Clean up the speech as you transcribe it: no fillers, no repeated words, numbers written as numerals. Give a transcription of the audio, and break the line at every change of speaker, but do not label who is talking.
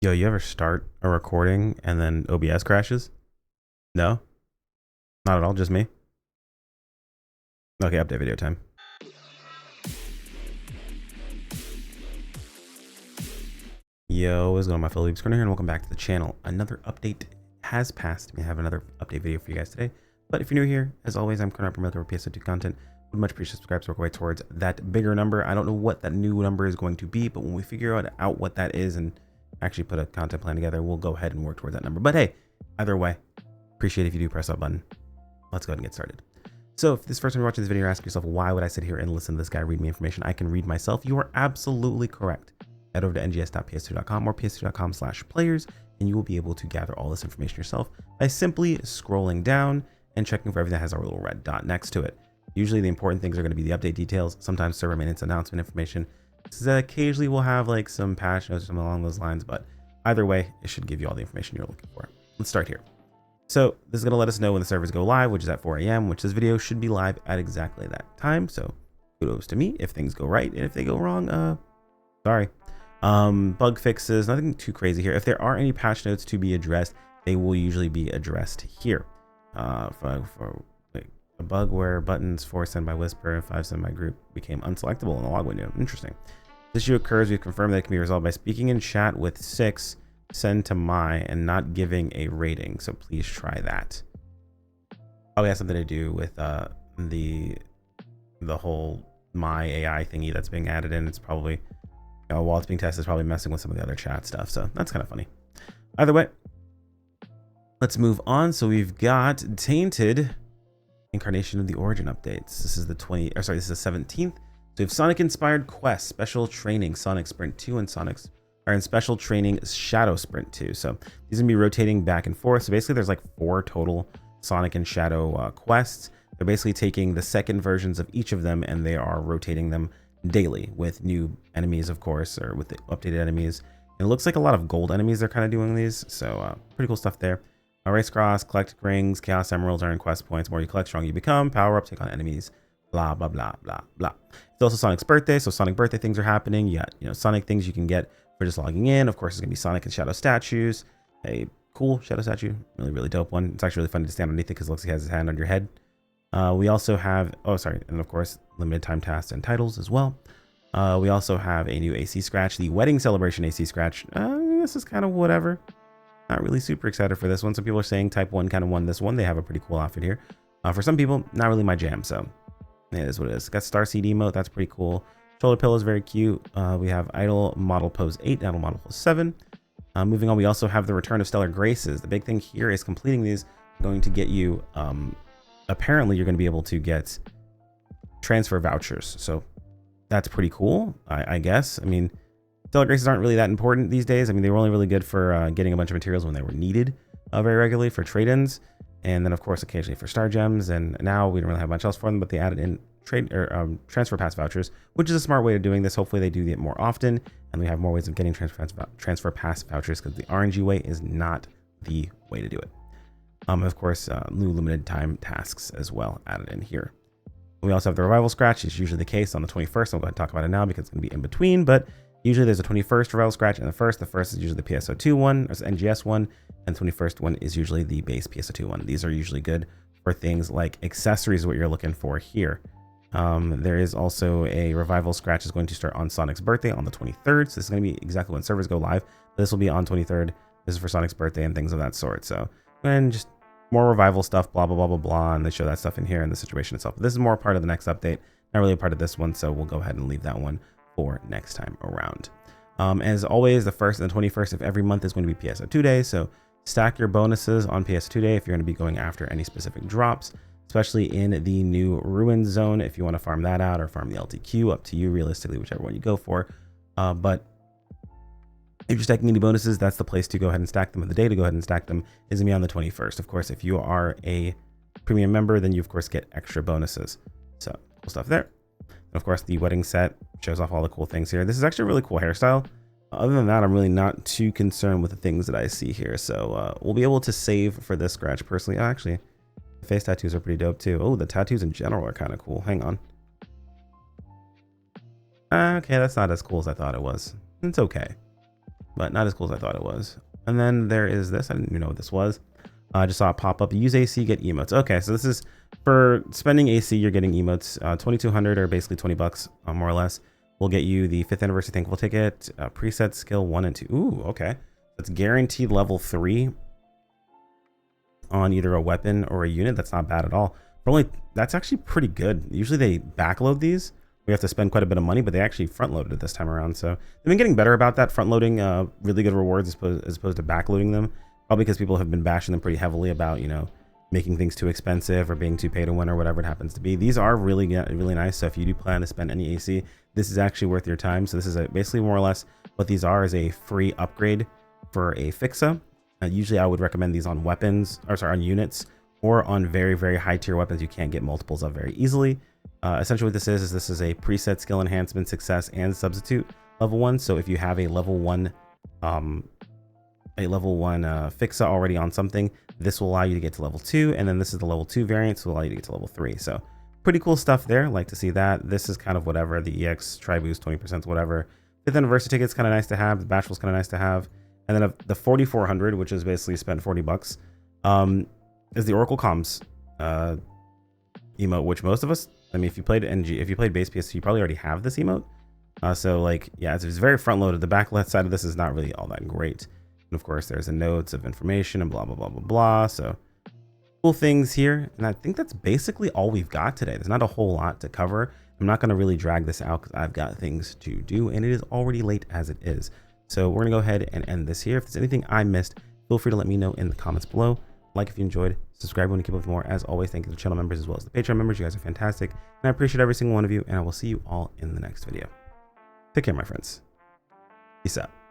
Yo, you ever start a recording and then OBS crashes? No? Not at all, just me? Okay, update video time. Yo, what's going on, my fellow Leaps Corner here, and welcome back to the channel. Another update has passed. We have another update video for you guys today. But if you're new here, as always, I'm Corner promoter of PSO2 content. Would much appreciate subscribe to work our way towards that bigger number. I don't know what that new number is going to be, but when we figure out what that is and actually put a content plan together, we'll go ahead and work towards that number. But hey, either way, appreciate if you do press that button. Let's go ahead and get started. So if this is the first time you're watching this video, ask yourself, why would I sit here and listen to this guy read me information I can read myself? You are absolutely correct. Head over to ngs.ps2.com or ps2.com/players, and you will be able to gather all this information yourself by simply scrolling down and checking for everything that has our little red dot next to it. Usually the important things are going to be the update details, sometimes server maintenance announcement information. So occasionally we'll have like some patch notes or something along those lines, but either way, it should give you all the information you're looking for. Let's start here. So this is going to let us know when the servers go live, which is at 4 a.m., which this video should be live at exactly that time. So kudos to me if things go right, and if they go wrong, sorry. Bug fixes, nothing too crazy here. If there are any patch notes to be addressed, they will usually be addressed here. For a bug where buttons 4 sent by Whisper and 5 sent by group became unselectable in the log window. Interesting. This issue occurs. We've confirmed that it can be resolved by speaking in chat with 6 send to my and not giving a rating. So please try that. Probably has something to do with the whole my AI thingy that's being added in. It's probably while it's being tested, it's probably messing with some of the other chat stuff. So that's kind of funny. Either way, let's move on. So we've got Tainted Incarnation of the Origin updates. This is the 17th. So we have Sonic inspired quest, special training, Sonic Sprint 2 and Sonic's are in special training Shadow Sprint 2. So these are gonna be rotating back and forth. So basically there's like 4 total Sonic and Shadow quests. They're basically taking the second versions of each of them and they are rotating them daily with new enemies, of course, or with the updated enemies. And it looks like a lot of gold enemies they're kind of doing these. So pretty cool stuff there. Race cross, collect rings, chaos emeralds, earn quest points. More you collect, stronger you become. Power up, take on enemies. Blah, blah, blah, blah, blah. It's also Sonic's birthday. So Sonic birthday things are happening. You got, Sonic things you can get for just logging in. Of course, it's going to be Sonic and Shadow statues. A cool Shadow statue. Really, really dope one. It's actually really funny to stand underneath it because it looks like he has his hand on your head. We also have, and of course, limited time tasks and titles as well. We also have a new AC scratch, the Wedding Celebration AC scratch. This is kind of whatever. Not really super excited for this one. Some people are saying Type 1 kind of won this one. They have a pretty cool outfit here. For some people, not really my jam, so it is what it is. Got Starseed emote, that's pretty cool. Shoulder pillow is very cute. We have Idle Model Pose 8, Idle Model Pose 7. Moving on, we also have the Return of Stellar Graces. The big thing here is completing these going to get you, apparently you're going to be able to get transfer vouchers. So that's pretty cool, I guess. I mean, Stellar Graces aren't really that important these days. I mean, they were only really good for getting a bunch of materials when they were needed very regularly for trade-ins. And then, of course, occasionally for Star Gems. And now we don't really have much else for them, but they added in transfer pass vouchers, which is a smart way of doing this. Hopefully they do it more often. And we have more ways of getting transfer pass vouchers because the RNG way is not the way to do it. Of course, new limited time tasks as well added in here. We also have the Revival Scratch. It's usually the case on the 21st. I'll go ahead and talk about it now because it's going to be in between. But usually there's a 21st Revival Scratch and the first. The first is usually the PSO2 one, or NGS one. And the 21st one is usually the base PSO2 one. These are usually good for things like accessories, what you're looking for here. There is also a Revival Scratch is going to start on Sonic's birthday on the 23rd. So this is going to be exactly when servers go live. This will be on 23rd. This is for Sonic's birthday and things of that sort. So, and just more revival stuff, blah, blah, blah, blah, blah. And they show that stuff in here in the situation itself. But this is more part of the next update, not really a part of this one. So we'll go ahead and leave that one for next time around. As always, the 1st and the 21st of every month is going to be PSO2 day. So stack your bonuses on PSO2 day if you're going to be going after any specific drops, especially in the new Ruin Zone. If you want to farm that out or farm the LTQ, up to you realistically, whichever one you go for. But if you're stacking any bonuses, that's the place to go ahead and stack them. And the day to go ahead and stack them is going to be on the 21st. Of course, if you are a premium member, then you of course get extra bonuses. So cool stuff there. And of course, the wedding set shows off all the cool things here. This is actually a really cool hairstyle. Other than that, I'm really not too concerned with the things that I see here. So we'll be able to save for this scratch personally. Actually, the face tattoos are pretty dope too. Oh, the tattoos in general are kind of cool. Hang on. Okay, that's not as cool as I thought it was. It's okay. but not as cool as I thought it was. And then there is this. I didn't even know what this was. I just saw it pop up. Use AC, get emotes. Okay, so this is for spending AC. You're getting emotes. 2,200 or basically 20 bucks, more or less. Will get you the 5th anniversary thankful ticket, preset skill 1 and 2. Ooh, okay. It's guaranteed level 3 on either a weapon or a unit. That's not bad at all. That's actually pretty good. Usually they backload these. We have to spend quite a bit of money, but they actually front loaded it this time around. So they've been getting better about that, front loading really good rewards as opposed to backloading them. Probably because people have been bashing them pretty heavily about, you know, making things too expensive or being too pay to win or whatever it happens to be. These are really nice. So if you do plan to spend any AC, this is actually worth your time. So this is basically more or less what these are, is a free upgrade for a FIXA. Usually I would recommend these on weapons, or sorry, on units, or on very, very high tier weapons you can't get multiples of very easily. Essentially what this is a preset skill enhancement, success, and substitute level 1. So if you have a level 1 FIXA already on something, this will allow you to get to level 2, and then this is the level 2 variant, so will allow you to get to level 3. So pretty cool stuff there. Like to see that. This is kind of whatever. The EX try boost 20%, whatever. 5th anniversary ticket's kind of nice to have. The Bashful's kind of nice to have. And then the 4,400, which is basically spent 40 bucks, is the Oracle Comms emote, which most of us, I mean, if you played base PS2, you probably already have this emote. So like, yeah, it's very front loaded. The back left side of this is not really all that great. And of course, there's the notes of information and blah, blah, blah, blah, blah. So cool things here. And I think that's basically all we've got today. There's not a whole lot to cover. I'm not going to really drag this out because I've got things to do, and it is already late as it is. So we're going to go ahead and end this here. If there's anything I missed, feel free to let me know in the comments below. Like if you enjoyed, subscribe when you keep up with more. As always, thank you to the channel members as well as the Patreon members. You guys are fantastic, and I appreciate every single one of you, and I will see you all in the next video. Take care, my friends. Peace out.